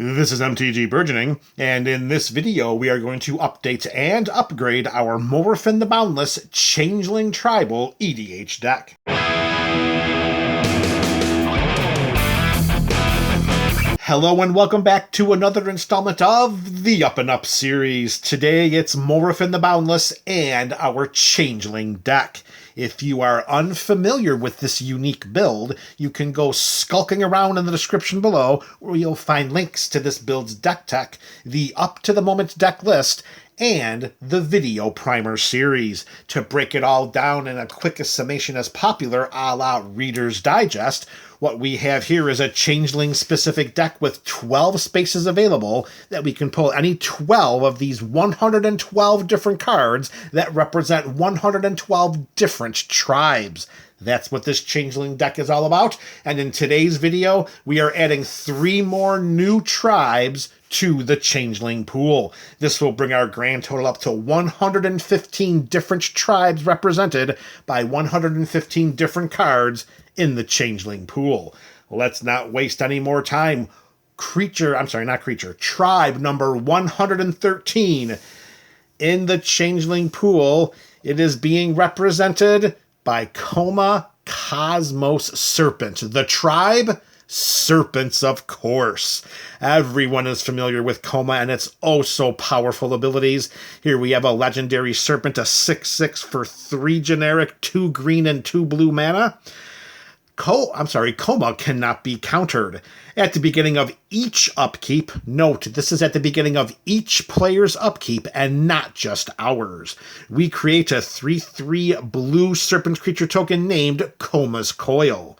This is MTG Burgeoning, and in this video we are going to update and upgrade our Morophon the Boundless Changeling Tribal EDH deck. Hello and welcome back to another installment of the Up and Up series. Today it's Morophon the Boundless and our Changeling deck. If you are unfamiliar with this unique build, you can go skulking around in the description below where you'll find links to this build's deck tech, the up-to-the-moment deck list, and the video primer series. To break it all down in a quick summation as popular a la Reader's Digest, what we have here is a Changeling-specific deck with 12 spaces available that we can pull any 12 of these 112 different cards that represent 112 different tribes. That's what this Changeling deck is all about, and in today's video, we are adding 3 more new tribes to the Changeling pool. This will bring our grand total up to 115 different tribes represented by 115 different cards in the Changeling pool. Let's not waste any more time. Tribe number 113 in the Changeling pool. It is being represented by Koma Cosmos Serpent. The tribe? Serpents, of course. Everyone is familiar with Koma and its oh-so-powerful abilities. Here we have a legendary Serpent, a 6/6 for 3 generic, 2 green and 2 blue mana. Koma cannot be countered. At the beginning of each upkeep, note, this is at the beginning of each player's upkeep and not just ours, we create a 3/3 blue serpent creature token named Koma's Coil.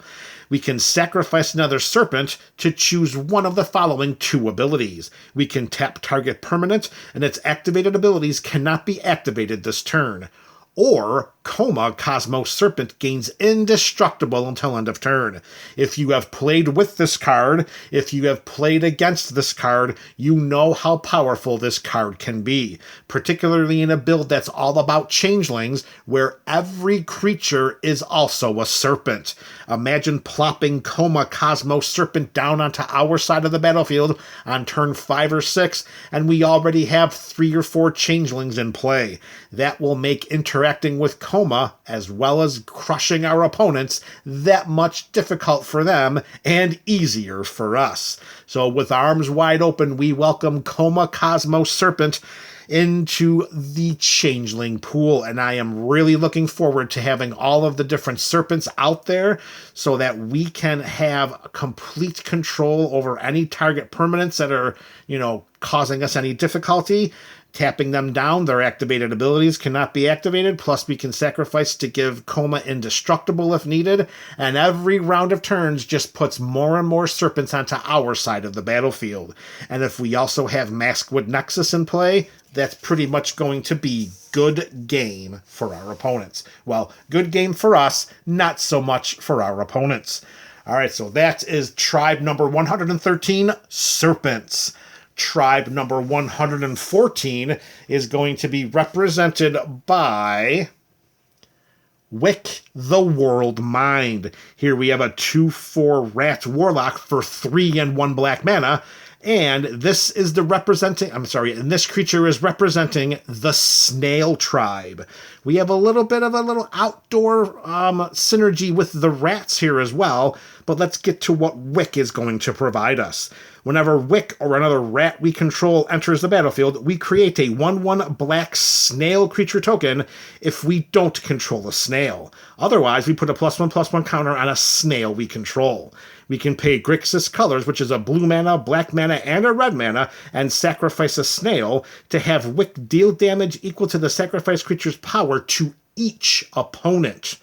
We can sacrifice another serpent to choose one of the following 2 abilities. We can tap target permanent, and its activated abilities cannot be activated this turn. Or Koma Cosmos Serpent gains indestructible until end of turn. If you have played with this card, if you have played against this card, you know how powerful this card can be, particularly in a build that's all about changelings, where every creature is also a serpent. Imagine plopping Koma Cosmos Serpent down onto our side of the battlefield on turn 5 or 6, and we already have 3 or 4 changelings in play. That will make interacting with Koma, as well as crushing our opponents, that much difficult for them and easier for us. So with arms wide open, we welcome Koma Cosmos Serpent into the Changeling pool, and I am really looking forward to having all of the different serpents out there so that we can have complete control over any target permanents that are, causing us any difficulty. Tapping them down, their activated abilities cannot be activated, plus we can sacrifice to give Koma indestructible if needed, and every round of turns just puts more and more serpents onto our side of the battlefield. And if we also have Maskwood Nexus in play, that's pretty much going to be good game for our opponents. Well, good game for us, not so much for our opponents. Alright, so that is tribe number 113, Serpents. Tribe number 114 is going to be represented by Wick the World Mind. Here we have a 2/4 Rat Warlock for 3 and 1 black mana, and this is this creature is representing the Snail Tribe. We have a little outdoor synergy with the rats here as well, but let's get to what Wick is going to provide us. Whenever Wick or another rat we control enters the battlefield, we create a 1/1 black snail creature token if we don't control a snail. Otherwise, we put a +1/+1 counter on a snail we control. We can pay Grixis Colors, which is a blue mana, black mana, and a red mana, and sacrifice a snail to have Wick deal damage equal to the sacrificed creature's power to each opponent.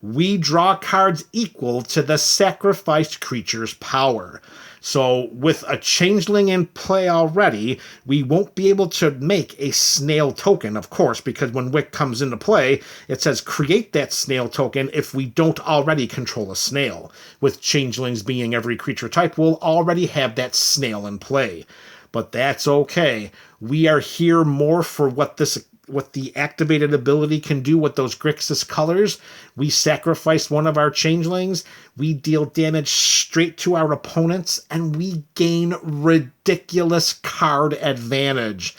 We draw cards equal to the sacrificed creature's power. So with a Changeling in play already, we won't be able to make a snail token, of course, because when Wick comes into play, it says create that snail token if we don't already control a snail. With Changelings being every creature type, we'll already have that snail in play. But that's okay. We are here more for what this what the activated ability can do with those Grixis colors. We sacrifice one of our changelings, we deal damage straight to our opponents, and we gain ridiculous card advantage.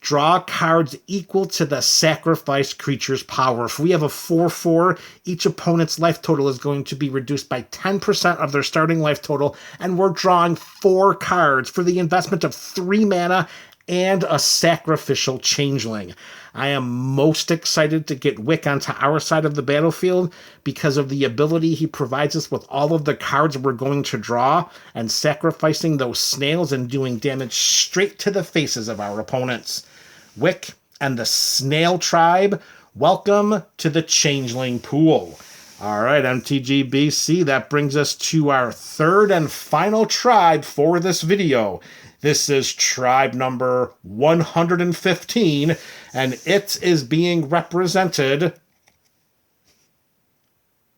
Draw cards equal to the sacrificed creature's power. If we have a 4/4, each opponent's life total is going to be reduced by 10% of their starting life total, and we're drawing 4 cards for the investment of 3 mana and a sacrificial changeling. I am most excited to get Wick onto our side of the battlefield because of the ability he provides us with all of the cards we're going to draw and sacrificing those snails and doing damage straight to the faces of our opponents. Wick and the Snail Tribe, welcome to the Changeling Pool. All right, MTGBC, that brings us to our third and final tribe for this video. This is tribe number 115, and it is being represented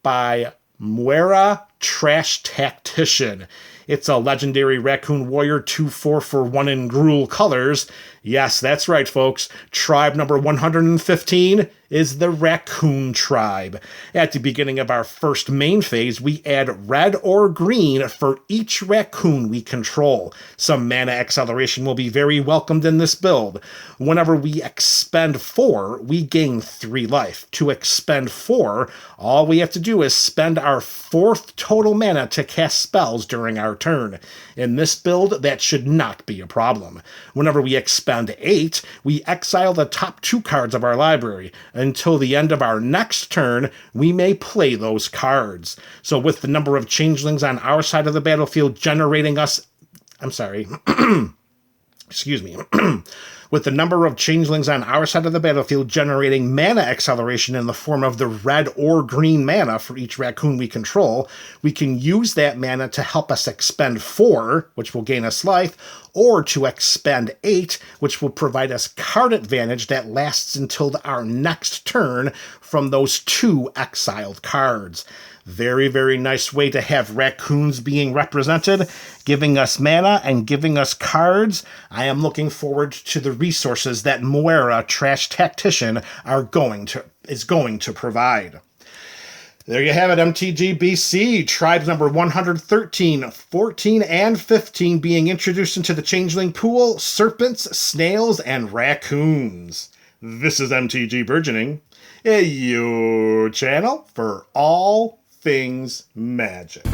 by Muera Trash Tactician. It's a legendary Raccoon Warrior 2/4 for 1 in Gruul colors. Yes, that's right, folks. Tribe number 115 is the Raccoon Tribe. At the beginning of our first main phase, we add red or green for each raccoon we control. Some mana acceleration will be very welcomed in this build. Whenever we expend 4, we gain 3 life. To expend 4, all we have to do is spend our 4th total mana to cast spells during our turn. In this build, that should not be a problem. Whenever we expend 8, we exile the top 2 cards of our library. Until the end of our next turn, we may play those cards. So with the number of changelings on our side of the battlefield generating us... Excuse me. With the number of changelings on our side of the battlefield generating mana acceleration in the form of the red or green mana for each raccoon we control, we can use that mana to help us expend 4, which will gain us life, or to expend 8, which will provide us card advantage that lasts until our next turn from those 2 exiled cards. Very, very nice way to have raccoons being represented, giving us mana and giving us cards. I am looking forward to the resources that Muera Trash Tactician is going to provide. There you have it, MTGBC, tribes number 113, 14, and 15 being introduced into the Changeling Pool, serpents, snails, and raccoons. This is MTG Burgeoning, your channel for all things magic.